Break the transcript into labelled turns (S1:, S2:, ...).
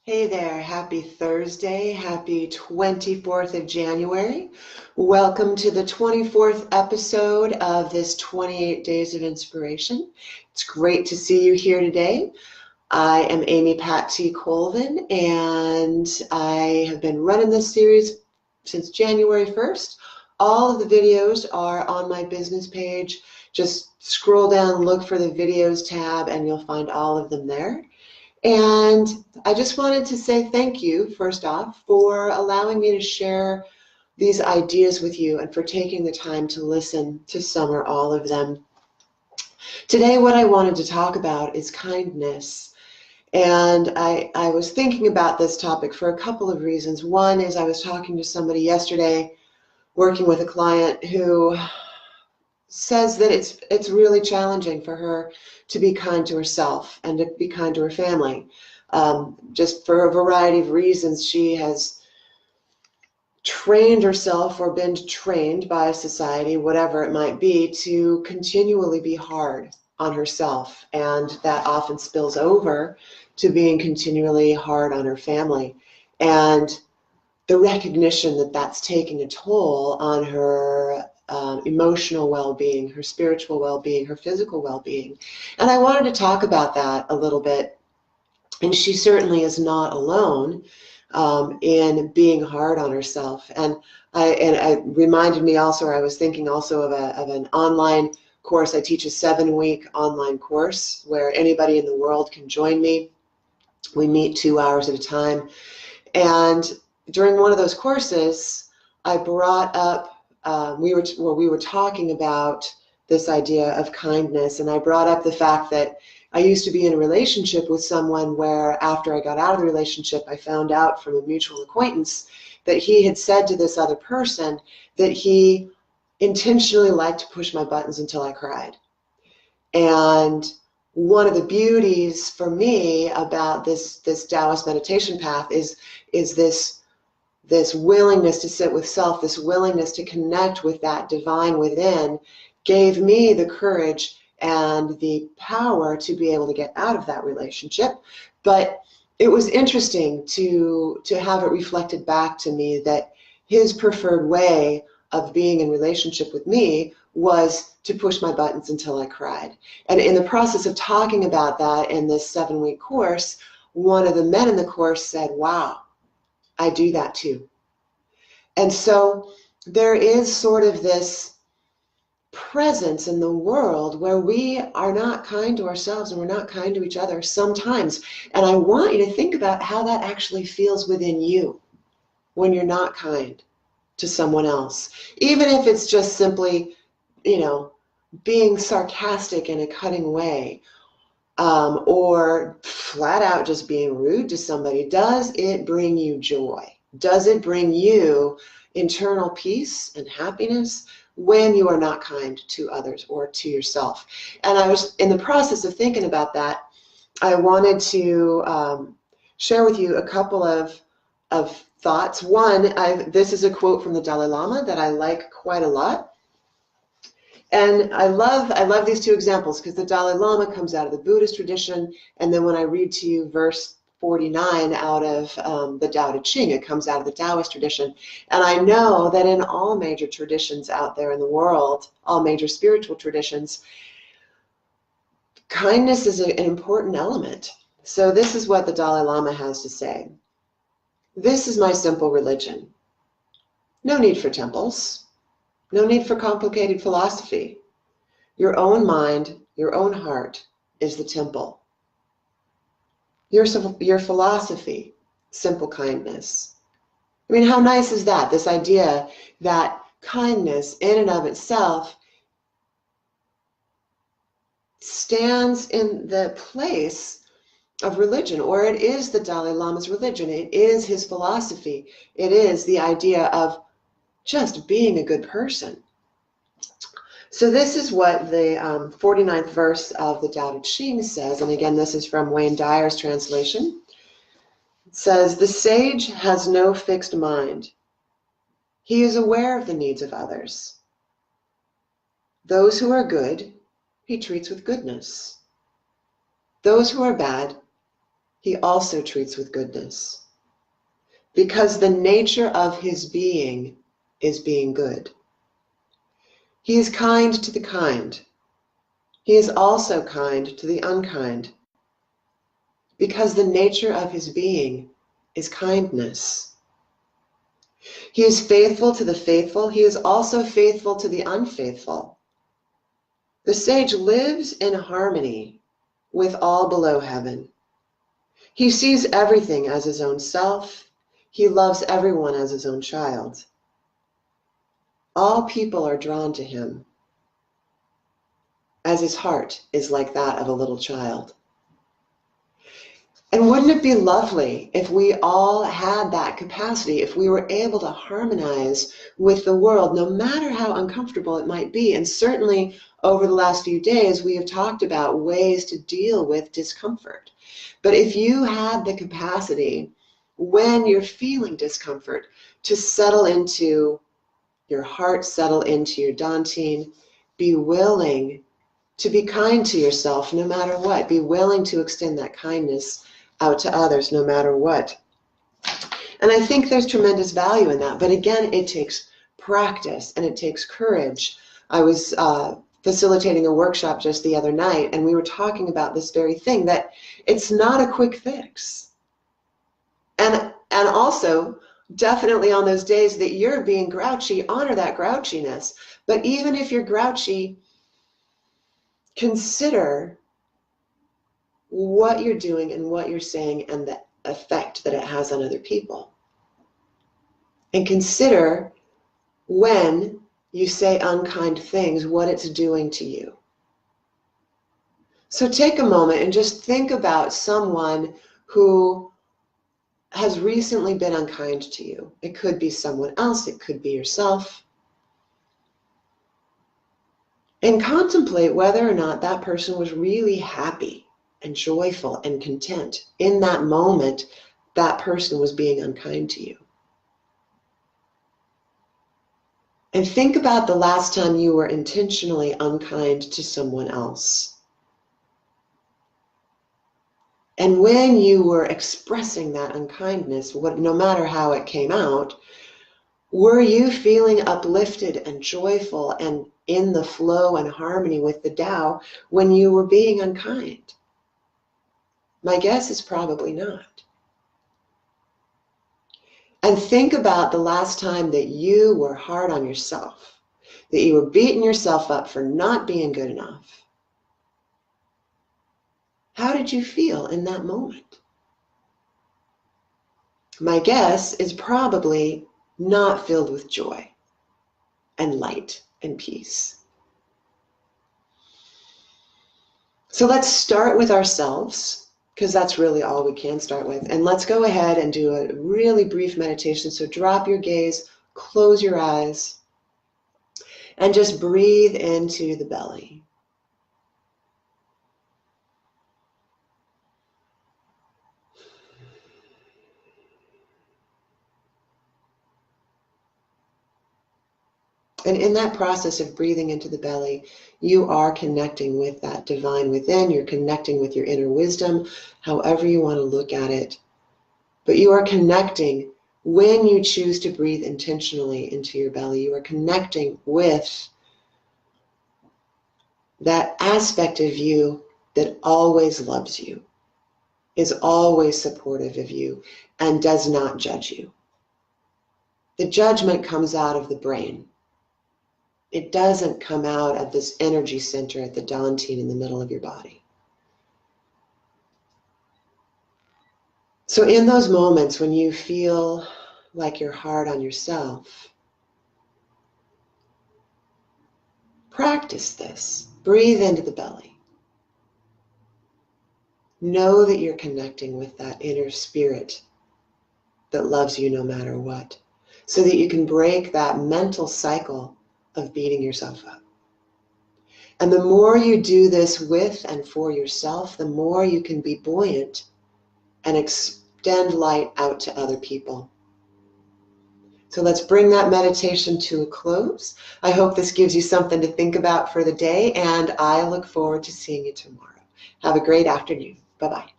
S1: Hey there, happy Thursday, happy 24th of January. Welcome to the 24th episode of this 28 Days of Inspiration. It's great to see you here today. I am Amy Pat T. Colvin, and I have been running this series since January 1st. All of the videos are on my business page. Just scroll down, look for the videos tab, and you'll find all of them there. And I just wanted to say thank you, first off, for allowing me to share these ideas with you and for taking the time to listen to some or all of them. Today, what I wanted to talk about is kindness. And I was thinking about this topic for a couple of reasons. One is I was talking to somebody yesterday, working with a client who says that it's really challenging for her to be kind to herself and to be kind to her family. Just for a variety of reasons, she has trained herself or been trained by society, whatever it might be, to continually be hard on herself. And that often spills over to being continually hard on her family. And the recognition that that's taking a toll on her emotional well-being, her spiritual well-being, her physical well-being. And I wanted to talk about that a little bit. And she certainly is not alone in being hard on herself. And it reminded me also, or I was thinking also of an online course. I teach a 7-week online course where anybody in the world can join me. We meet 2 hours at a time. And during one of those courses, I brought up, we were talking about this idea of kindness, and I brought up the fact that I used to be in a relationship with someone where after I got out of the relationship, I found out from a mutual acquaintance that he had said to this other person that he intentionally liked to push my buttons until I cried. And one of the beauties for me about this Taoist meditation path is this willingness to sit with self, this willingness to connect with that divine within, gave me the courage and the power to be able to get out of that relationship. But it was interesting to have it reflected back to me that his preferred way of being in relationship with me was to push my buttons until I cried. And in the process of talking about that in this 7-week course, one of the men in the course said, "Wow, I do that too." And so there is sort of this presence in the world where we are not kind to ourselves and we're not kind to each other sometimes. And I want you to think about how that actually feels within you when you're not kind to someone else. Even if it's just simply, being sarcastic in a cutting way, or flat out just being rude to somebody. Does it bring you joy? Does it bring you internal peace and happiness when you are not kind to others or to yourself? And I was in the process of thinking about that. I wanted to share with you a couple of thoughts. One, this is a quote from the Dalai Lama that I like quite a lot. And I love these two examples because the Dalai Lama comes out of the Buddhist tradition, and then when I read to you verse 49 out of the Tao Te Ching, it comes out of the Taoist tradition. And I know that in all major traditions out there in the world, all major spiritual traditions, kindness is an important element. So this is what the Dalai Lama has to say. "This is my simple religion. No need for temples. No need for complicated philosophy. Your own mind, your own heart is the temple. Your philosophy, simple kindness." I mean, how nice is that? This idea that kindness in and of itself stands in the place of religion, or it is the Dalai Lama's religion. It is his philosophy. It is the idea of just being a good person. So this is what the 49th verse of the Tao Te Ching says, and again, this is from Wayne Dyer's translation. It says, "The sage has no fixed mind. He is aware of the needs of others. Those who are good, he treats with goodness. Those who are bad, he also treats with goodness. Because the nature of his being is being good. He is kind to the kind. He is also kind to the unkind. Because the nature of his being is kindness. He is faithful to the faithful. He is also faithful to the unfaithful. The sage lives in harmony with all below heaven. He sees everything as his own self. He loves everyone as his own child. All people are drawn to him, as his heart is like that of a little child. And wouldn't it be lovely if we all had that capacity, if we were able to harmonize with the world, no matter how uncomfortable it might be? And certainly over the last few days, we have talked about ways to deal with discomfort. But if you had the capacity, when you're feeling discomfort, to settle into your heart, settle into your Dantian, be willing to be kind to yourself no matter what. Be willing to extend that kindness out to others no matter what. And I think there's tremendous value in that. But again, it takes practice and it takes courage. I was facilitating a workshop just the other night, and we were talking about this very thing, that it's not a quick fix. And also, definitely on those days that you're being grouchy, honor that grouchiness. But even if you're grouchy, consider what you're doing and what you're saying and the effect that it has on other people. And consider when you say unkind things, what it's doing to you. So take a moment and just think about someone who has recently been unkind to you. It could be someone else, it could be yourself. And contemplate whether or not that person was really happy and joyful and content in that moment that person was being unkind to you. And think about the last time you were intentionally unkind to someone else. And when you were expressing that unkindness, no matter how it came out, were you feeling uplifted and joyful and in the flow and harmony with the Tao when you were being unkind? My guess is probably not. And think about the last time that you were hard on yourself, that you were beating yourself up for not being good enough. How did you feel in that moment? My guess is probably not filled with joy and light and peace. So let's start with ourselves, because that's really all we can start with. And let's go ahead and do a really brief meditation. So drop your gaze, close your eyes, and just breathe into the belly. And in that process of breathing into the belly, you are connecting with that divine within. You're connecting with your inner wisdom, however you want to look at it. But you are connecting when you choose to breathe intentionally into your belly. You are connecting with that aspect of you that always loves you, is always supportive of you, and does not judge you. The judgment comes out of the brain. It doesn't come out of this energy center at the Dantian in the middle of your body. So in those moments when you feel like you're hard on yourself, practice this. Breathe into the belly. Know that you're connecting with that inner spirit that loves you no matter what, so that you can break that mental cycle of beating yourself up. And the more you do this with and for yourself, the more you can be buoyant and extend light out to other people. So let's bring that meditation to a close. I hope this gives you something to think about for the day, and I look forward to seeing you tomorrow. Have a great afternoon. Bye-bye.